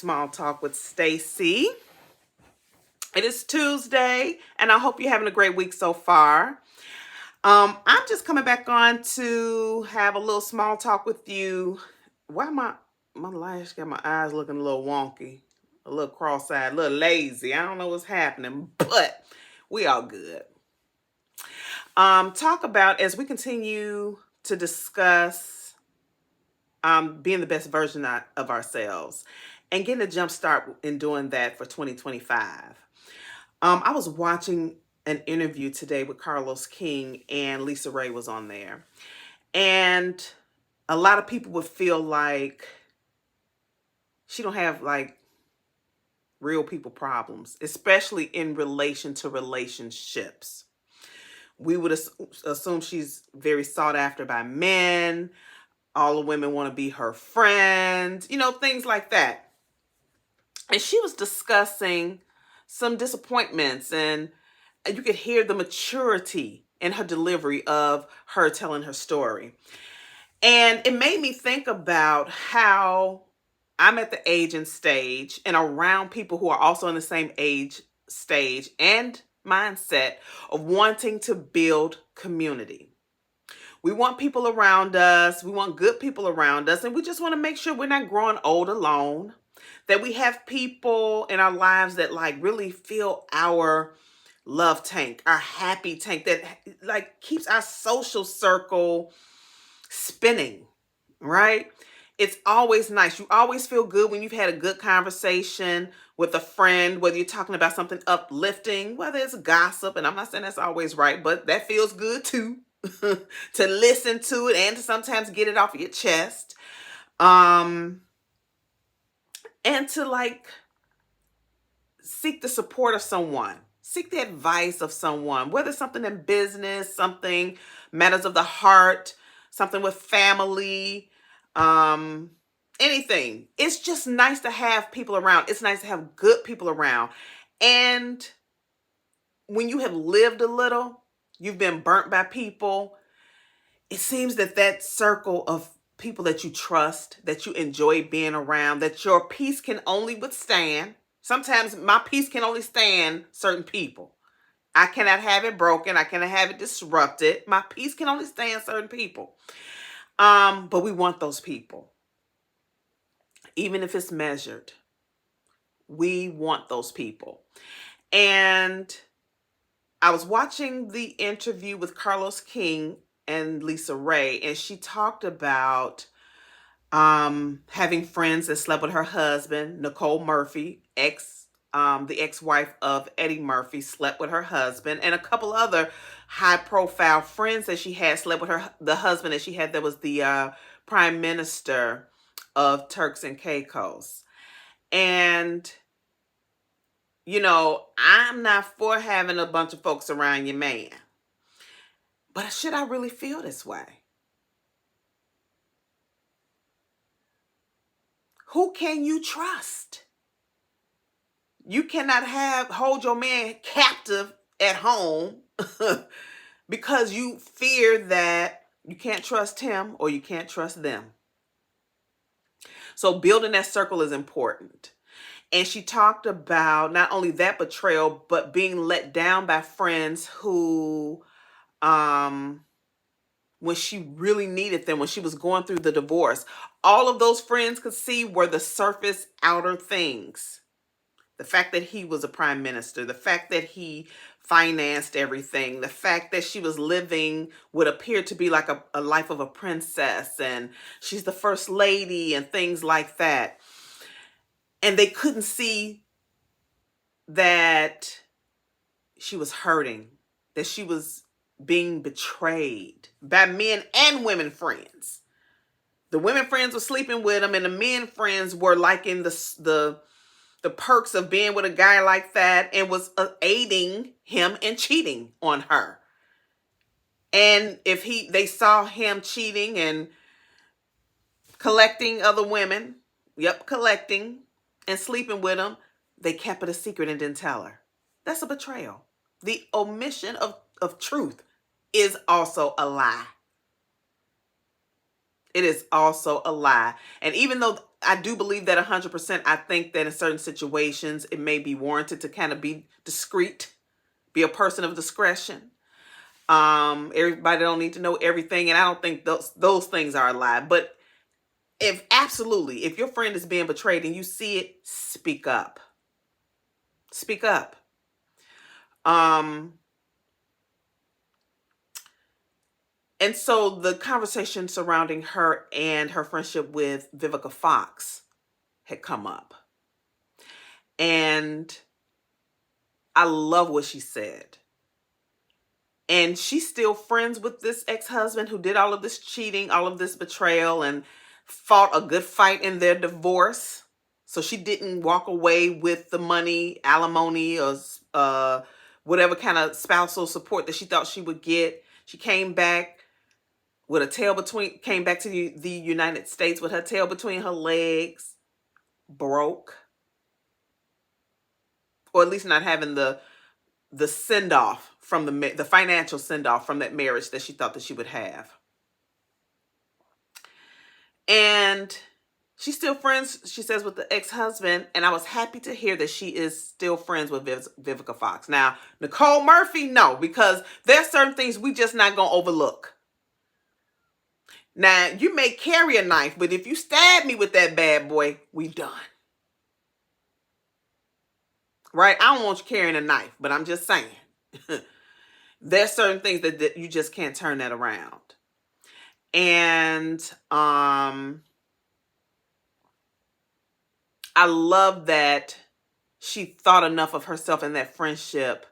Small Talk with Stacy. It is Tuesday, and I hope you're having a great week so far. I'm just coming back on to have a little small talk with you. Why my lash got my eyes looking a little wonky, a little cross-eyed, a little lazy. I don't know what's happening, but we all good. Talk about as we continue to discuss being the best version of ourselves and getting a jump start in doing that for 2025. I was watching an interview today with Carlos King, and Lisa Ray was on there. And a lot of people would feel like she don't have like real people problems, especially in relation to relationships. We would assume she's very sought after by men. All the women want to be her friends, things like that. And she was discussing some disappointments, and you could hear the maturity in her delivery of her telling her story. And it made me think about how I'm at the age and stage and around people who are also in the same age, stage, and mindset of wanting to build community. We want people around us. We want good people around us. And we just want to make sure we're not growing old alone. That we have people in our lives that like really fill our love tank, our happy tank, that like keeps our social circle spinning, right? It's always nice. You always feel good when you've had a good conversation with a friend, whether you're talking about something uplifting, whether it's gossip, and I'm not saying that's always right, but that feels good too. To listen to it and to sometimes get it off of your chest. And to like seek the support of someone, seek the advice of someone, whether it's something in business, something matters of the heart, something with family, anything. It's just nice to have people around. It's nice to have good people around. And when you have lived a little, you've been burnt by people, it seems that circle of people that you trust, that you enjoy being around, that your peace can only withstand. Sometimes my peace can only stand certain people. I cannot have it broken. I cannot have it disrupted. My peace can only stand certain people. But we want those people. Even if it's measured, we want those people. And I was watching the interview with Carlos King and Lisa Ray, and she talked about having friends that slept with her husband. Nicole Murphy, the ex-wife of Eddie Murphy, slept with her husband, and a couple other high-profile friends that she had slept with the husband that she had that was the prime minister of Turks and Caicos. And I'm not for having a bunch of folks around your man. But should I really feel this way? Who can you trust? You cannot hold your man captive at home because you fear that you can't trust him or you can't trust them. So building that circle is important. And she talked about not only that betrayal, but being let down by friends who, when she really needed them, when she was going through the divorce, all of those friends could see were the surface outer things. The fact that he was a prime minister, the fact that he financed everything, the fact that she was living what appeared to be like a life of a princess, and she's the first lady and things like that. And they couldn't see that she was hurting, that she was being betrayed by men and women friends. The women friends were sleeping with him, and the men friends were liking the perks of being with a guy like that, and was aiding him and cheating on her. And if they saw him cheating and collecting other women, collecting and sleeping with them, they kept it a secret and didn't tell her. That's a betrayal. The omission of truth is also a lie. It is also a lie. And even though I do believe that 100%. I think that in certain situations, it may be warranted to kind of be discreet, be a person of discretion. Everybody don't need to know everything, and I don't think those things are a lie. But if your friend is being betrayed and you see it, speak up. Speak up. And so the conversation surrounding her and her friendship with Vivica Fox had come up. And I love what she said. And she's still friends with this ex-husband who did all of this cheating, all of this betrayal, and fought a good fight in their divorce. So she didn't walk away with the money, alimony, or whatever kind of spousal support that she thought she would get. She came back with a tail between, came back to the United States with her tail between her legs, broke, or at least not having the send-off from the financial send-off from that marriage that she thought that she would have. And she's still friends, she says, with the ex-husband. And I was happy to hear that she is still friends with Vivica Fox. Now, Nicole Murphy, no, because there's certain things we just not going to overlook. Now, you may carry a knife, but if you stab me with that bad boy, we done. Right? I don't want you carrying a knife, but I'm just saying. There's certain things that you just can't turn that around. And I love that she thought enough of herself and that friendship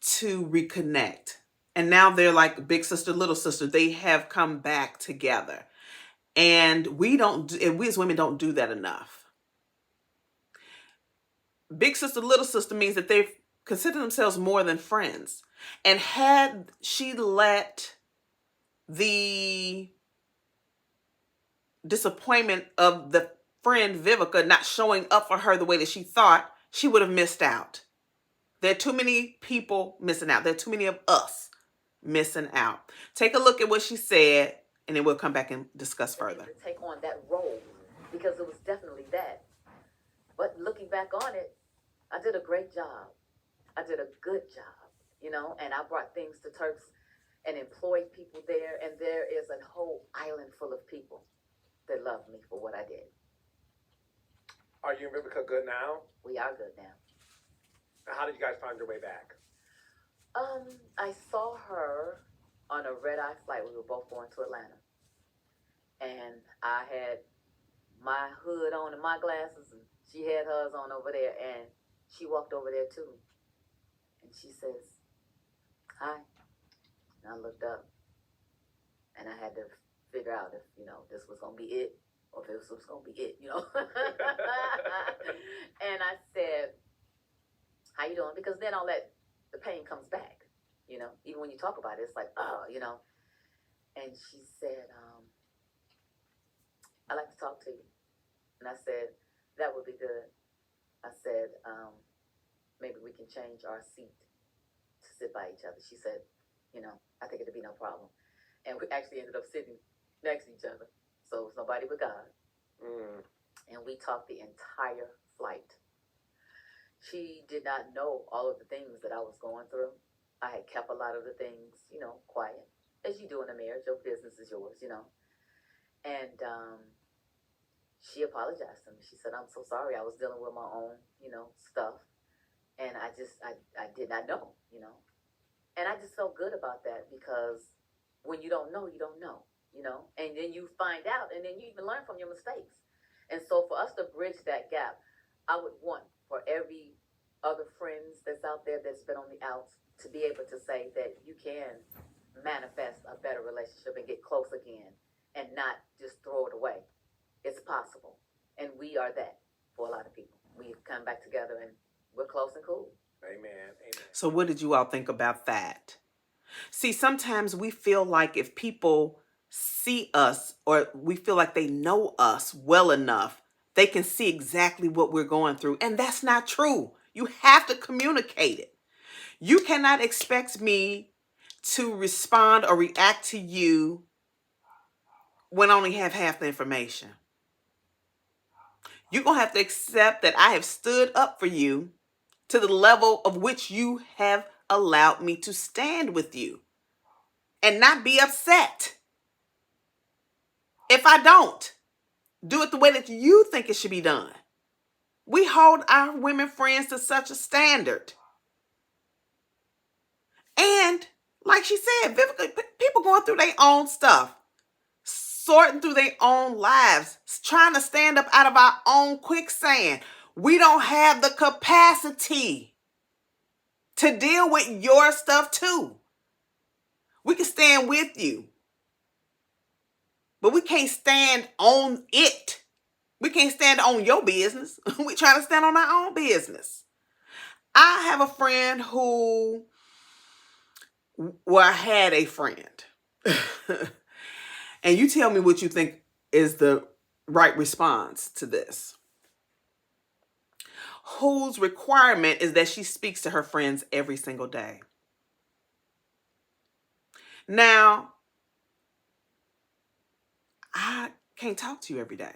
to reconnect. And now they're like big sister, little sister. They have come back together. And we as women don't do that enough. Big sister, little sister means that they consider themselves more than friends. And had she let the disappointment of the friend Vivica not showing up for her the way that she thought, she would have missed out. There are too many people missing out. There are too many of us missing out. Take a look at what she said, and then we'll come back and discuss further. To take on that role, because it was definitely that. But looking back on it, I did a great job. I did a good job, you know, and I brought things to Turks and employed people there. And there is a whole island full of people that love me for what I did. Are you and Vivica good now? We are good now. How did you guys find your way back? I saw her on a red-eye flight. We were both going to Atlanta. And I had my hood on and my glasses, and she had hers on over there. And she walked over there too. And she says, "Hi." And I looked up. And I had to figure out if, you know, this was going to be it, or if this was going to be it, you know. And I said, "How you doing?" Because then all that, the pain comes back, you know. Even when you talk about it, it's like, oh, you know. And she said, "I'd like to talk to you." And I said, "That would be good." I said, "Maybe we can change our seat to sit by each other." She said, "You know, I think it'd be no problem." And we actually ended up sitting next to each other. So it was nobody but God. And we talked the entire flight. She did not know all of the things that I was going through. I had kept a lot of the things, you know, quiet, as you do in a marriage. Your business is yours, you know. And she apologized to me. She said, "I'm so sorry. I was dealing with my own, you know, stuff. And I did not know, you know." And I just felt good about that, because when you don't know, you don't know, you know. And then you find out, and then you even learn from your mistakes. And so for us to bridge that gap, I would want for every other friends that's out there that's been on the outs to be able to say that you can manifest a better relationship and get close again and not just throw it away. It's possible. And we are that for a lot of people. We've come back together and we're close and cool. Amen. Amen. So what did you all think about that? See, sometimes we feel like if people see us, or we feel like they know us well enough, they can see exactly what we're going through. And that's not true. You have to communicate it. You cannot expect me to respond or react to you when I only have half the information. You're going to have to accept that I have stood up for you to the level of which you have allowed me to stand with you, and not be upset if I don't do it the way that you think it should be done. We hold our women friends to such a standard. And like she said, Vivica, people going through their own stuff, sorting through their own lives, trying to stand up out of our own quicksand. We don't have the capacity to deal with your stuff too. We can stand with you, but we can't stand on it. We can't stand on your business. We try to stand on our own business. I have a friend who, well, I had a friend. And you tell me what you think is the right response to this. Whose requirement is that she speaks to her friends every single day. Now, I can't talk to you every day,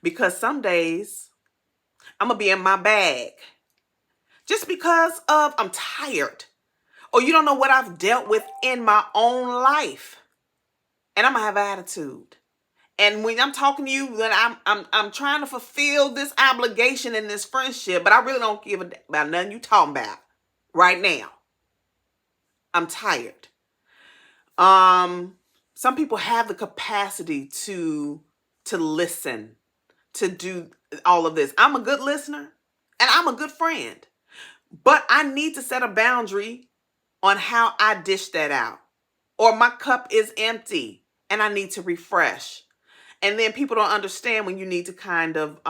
because some days I'm going to be in my bag just because of I'm tired, or you don't know what I've dealt with in my own life, and I'm going to have attitude. And when I'm talking to you, then I'm trying to fulfill this obligation in this friendship, but I really don't give a damn about nothing you talking about right now. I'm tired. Some people have the capacity to listen, to do all of this. I'm a good listener and I'm a good friend, but I need to set a boundary on how I dish that out, or my cup is empty and I need to refresh. And then people don't understand when you need to kind of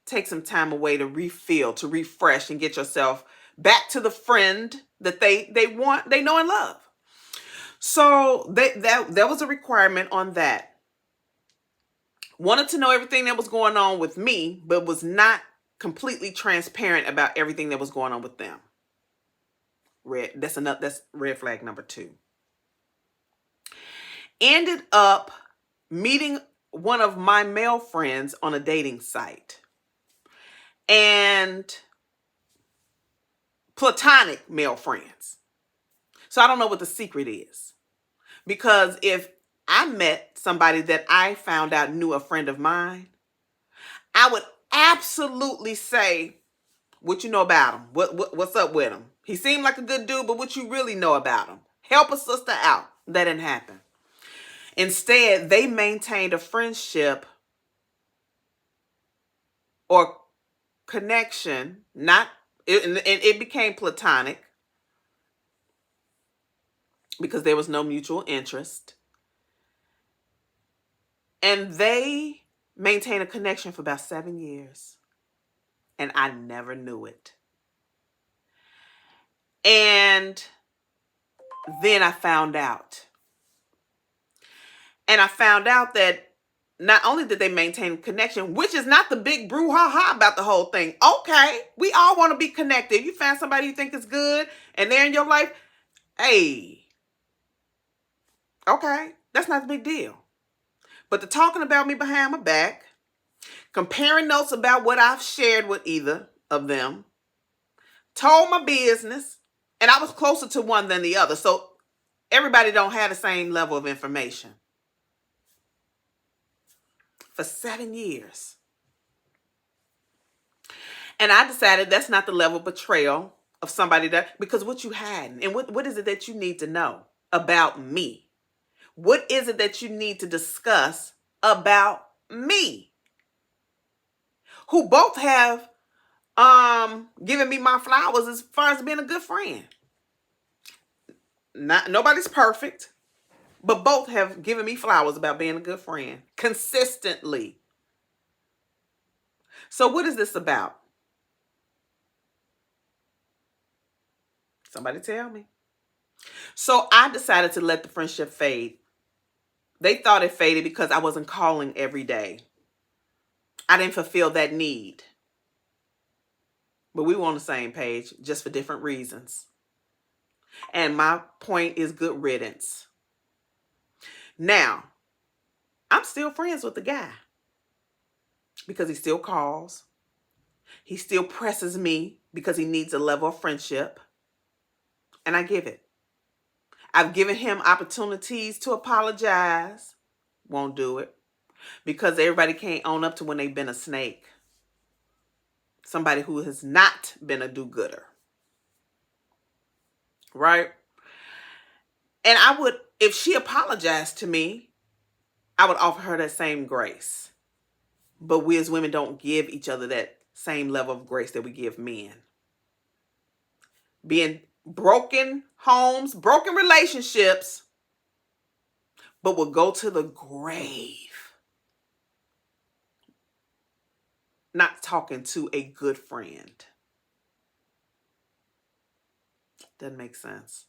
take some time away to refill, to refresh, and get yourself back to the friend that they want, they know and love. So that was a requirement on that. Wanted to know everything that was going on with me, but was not completely transparent about everything that was going on with them. That's red flag number 2. Ended up meeting one of my male friends on a dating site, and platonic male friends. So I don't know what the secret is, because if I met somebody that I found out knew a friend of mine, I would absolutely say, what you know about him? What's up with him? He seemed like a good dude, but what you really know about him? Help a sister out. That didn't happen. Instead, they maintained a friendship or connection, and it became platonic because there was no mutual interest. And they maintained a connection for about 7 years. And I never knew it. And then I found out. And I found out that not only did they maintain connection, which is not the big brouhaha about the whole thing. Okay, we all want to be connected. You find somebody you think is good and they're in your life, hey, okay, that's not the big deal. But the talking about me behind my back, comparing notes about what I've shared with either of them, told my business, and I was closer to one than the other. So everybody don't have the same level of information. For 7 years. And I decided that's not the level of betrayal of somebody that, because what you had, and what is it that you need to know about me? What is it that you need to discuss about me? Who both have given me my flowers as far as being a good friend. Nobody's perfect, but both have given me flowers about being a good friend consistently. So what is this about? Somebody tell me. So I decided to let the friendship fade. They thought it faded because I wasn't calling every day. I didn't fulfill that need. But we were on the same page, just for different reasons. And my point is good riddance. Now, I'm still friends with the guy. because he still calls. He still presses me because he needs a level of friendship. And I give it. I've given him opportunities to apologize. Won't do it. Because everybody can't own up to when they've been a snake. Somebody who has not been a do-gooder. Right? And I would, if she apologized to me, I would offer her that same grace. But we as women don't give each other that same level of grace that we give men. Being broken homes, broken relationships, but will go to the grave not talking to a good friend. Doesn't make sense.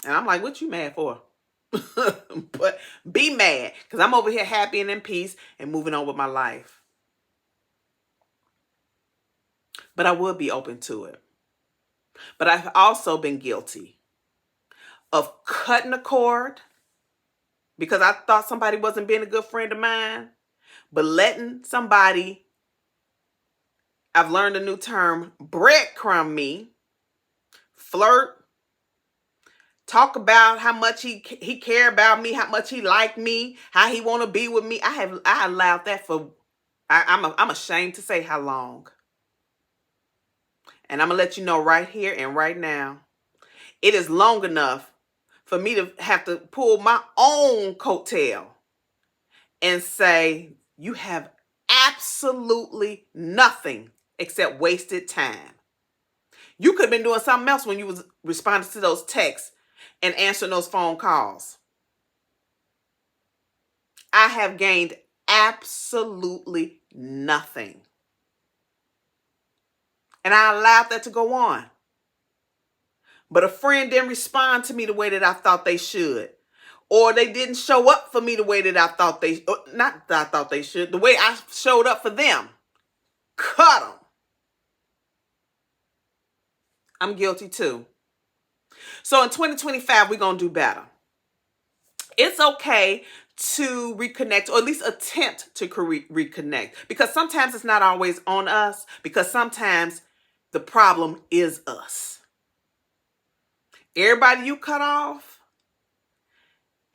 And I'm like, what you mad for? But be mad, because I'm over here happy and in peace and moving on with my life. But I would be open to it. But I've also been guilty of cutting a cord because I thought somebody wasn't being a good friend of mine, but letting somebody, I've learned a new term, breadcrumb me, flirt, talk about how much he care about me, how much he like me, how he want to be with me. I allowed that for, I'm ashamed to say how long. And I'm going to let you know right here and right now, it is long enough for me to have to pull my own coattail and say, you have absolutely nothing except wasted time. You could have been doing something else when you was responding to those texts and answering those phone calls. I have gained absolutely nothing. And I allowed that to go on. But a friend didn't respond to me the way that I thought they should. Or they didn't show up for me the way that I thought they, not that I thought they should, the way I showed up for them. Cut them. I'm guilty too. So in 2025, we're going to do better. It's okay to reconnect, or at least attempt to reconnect. Because sometimes it's not always on us. Because sometimes the problem is us. Everybody you cut off,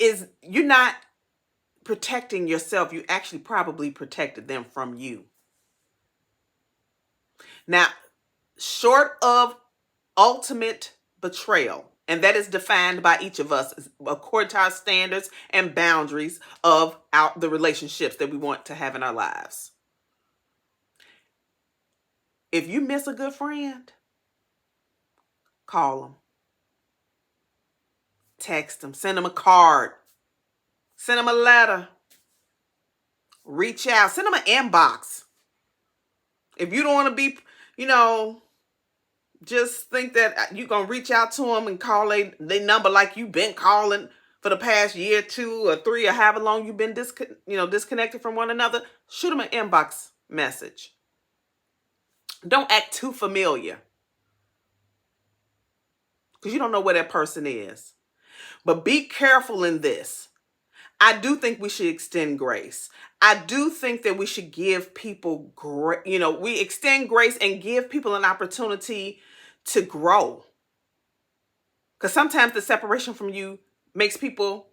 you're not protecting yourself. You actually probably protected them from you. Now, short of ultimate betrayal, and that is defined by each of us according to our standards and boundaries of the relationships that we want to have in our lives. If you miss a good friend, call them. Text them. Send them a card. Send them a letter. Reach out. Send them an inbox. If you don't want to be, just think that you're going to reach out to them and call their number like you've been calling for the past year, 2 or 3, or however long you've been disconnected from one another. Shoot them an inbox message. Don't act too familiar, because you don't know where that person is. But be careful in this. I do think we should extend grace. I do think that we should give people grace. We extend grace and give people an opportunity to grow. Because sometimes the separation from you makes people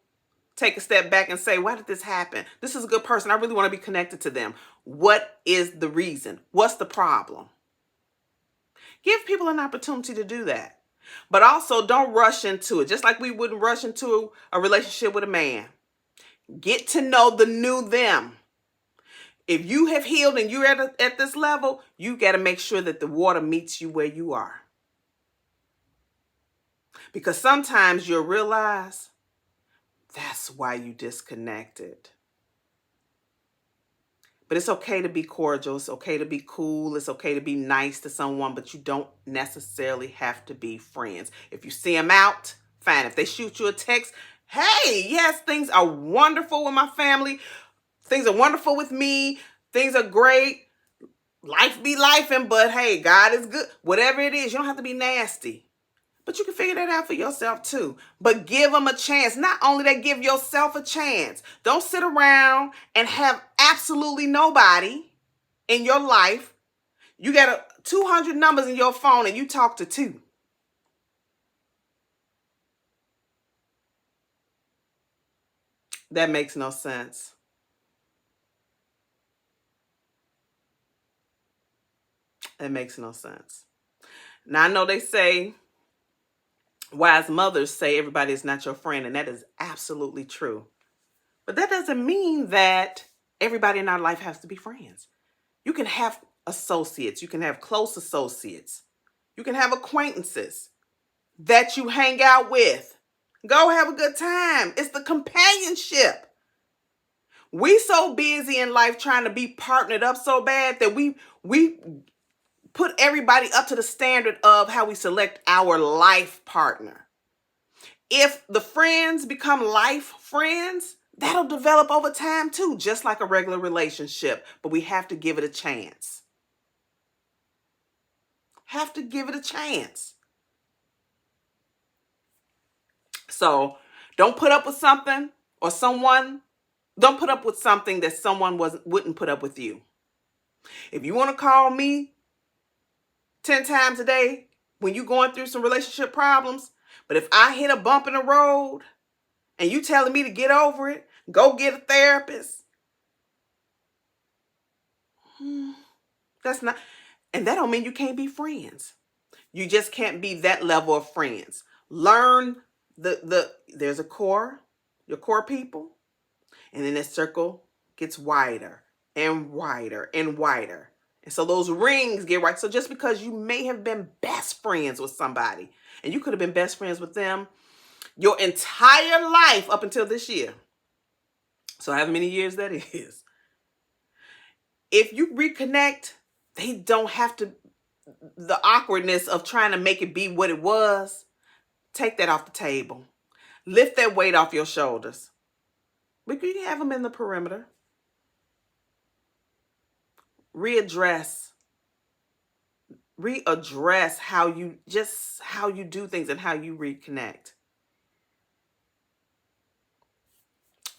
take a step back and say, why did this happen? This is a good person. I really want to be connected to them. What is the reason? What's the problem? Give people an opportunity to do that. But also don't rush into it. Just like we wouldn't rush into a relationship with a man. Get to know the new them. If you have healed and you're at this level, you got to make sure that the water meets you where you are. Because sometimes you'll realize that's why you disconnected. But it's okay to be cordial. It's okay to be cool. It's okay to be nice to someone, but you don't necessarily have to be friends. If you see them out, fine. If they shoot you a text, hey, yes, things are wonderful with my family. Things are wonderful with me. Things are great. Life be lifing, but hey, God is good. Whatever it is, you don't have to be nasty. But you can figure that out for yourself too. But give them a chance. Not only that, give yourself a chance. Don't sit around and have absolutely nobody in your life. You got 200 numbers in your phone and you talk to 2. That makes no sense. That makes no sense. Now, I know they say, wise mothers say everybody is not your friend, and that is absolutely true. But that doesn't mean that everybody in our life has to be friends. You can have associates. You can have close associates. You can have acquaintances that you hang out with. Go have a good time. It's the companionship. We so busy in life trying to be partnered up so bad that we put everybody up to the standard of how we select our life partner. If the friends become life friends, that'll develop over time too, just like a regular relationship. But we have to give it a chance. Have to give it a chance. So don't put up with something or someone. Don't put up with something that someone wouldn't put up with you. If you want to call me 10 times a day when you're going through some relationship problems, but if I hit a bump in the road and you telling me to get over it, go get a therapist, that's not, and that don't mean you can't be friends. You just can't be that level of friends. Learn there's a core, your core people, and then that circle gets wider and wider and wider. And so those rings get right. So just because you may have been best friends with somebody, and you could have been best friends with them your entire life up until this year. So however many years that is. If you reconnect, they don't have to, the awkwardness of trying to make it be what it was, take that off the table. Lift that weight off your shoulders. But you can have them in the perimeter. Readdress how you do things and how you reconnect.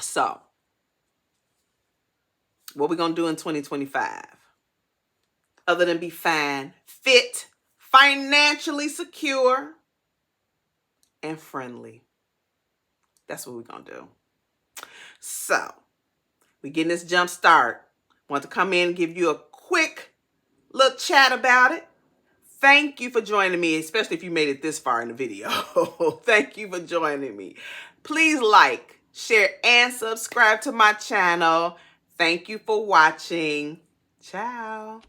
So, what we're going to do in 2025, other than be fine, fit, financially secure, and friendly. That's what we're going to do. So, we're getting this jump start. Want to come in and give you a quick little chat about it. Thank you for joining me, especially if you made it this far in the video. Thank you for joining me. Please like, share, and subscribe to my channel. Thank you for watching. Ciao.